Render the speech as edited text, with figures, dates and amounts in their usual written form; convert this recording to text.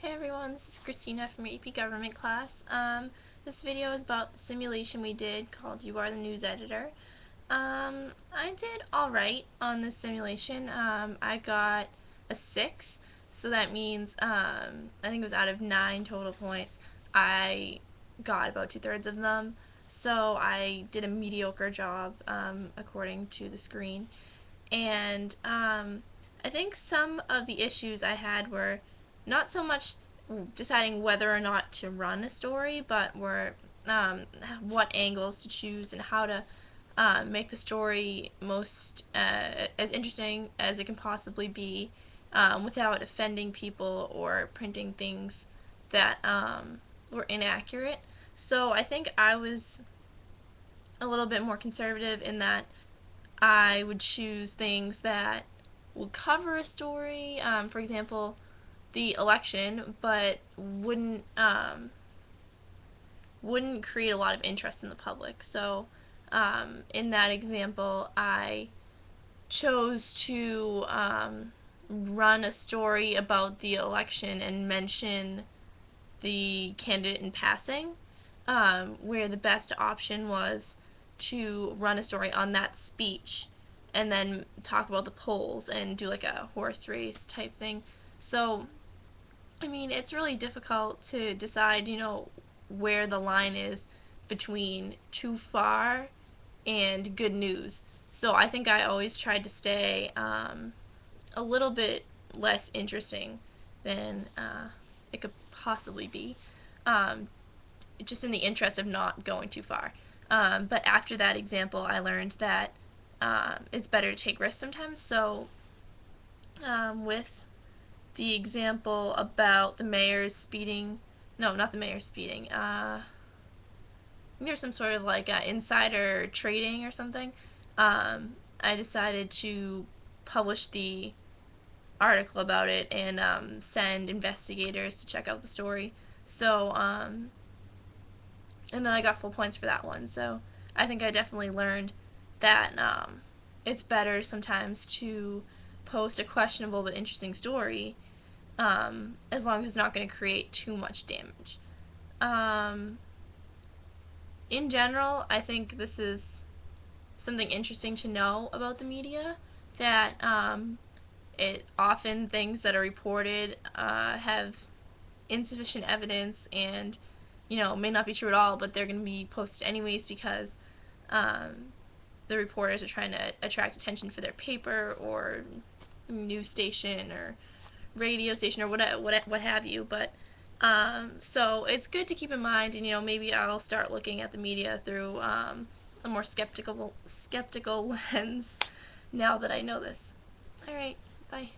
Hey everyone, this is Christina from AP Government class. This video is about the simulation we did called You Are the News Editor. I did alright on this simulation. I got a 6, so that means I think it was out of 9 total points. I got about 2/3 of them, so I did a mediocre job according to the screen. And I think some of the issues I had were not so much deciding whether or not to run a story, but were what angles to choose and how to make the story most as interesting as it can possibly be without offending people or printing things that were inaccurate. So I think I was a little bit more conservative in that I would choose things that would cover a story, for example, the election, but wouldn't create a lot of interest in the public. So, in that example, I chose to run a story about the election and mention the candidate in passing, where the best option was to run a story on that speech and then talk about the polls and do like a horse race type thing. So, I mean, it's really difficult to decide, where the line is between too far and good news. So I think I always tried to stay a little bit less interesting than it could possibly be, um, just in the interest of not going too far. But after that example, I learned that it's better to take risks sometimes. So with the example about the mayor's speeding, no, not the mayor's speeding, there's some sort of like insider trading or something. I decided to publish the article about it and send investigators to check out the story. So, and then I got full points for that one. So I think I definitely learned that it's better sometimes to post a questionable but interesting story as long as it's not going to create too much damage. In general, I think this is something interesting to know about the media, that it often things that are reported have insufficient evidence and may not be true at all, but they're going to be posted anyways because the reporters are trying to attract attention for their paper or news station or radio station or what have you. But so it's good to keep in mind, and maybe I'll start looking at the media through a more skeptical lens now that I know this. All right, bye.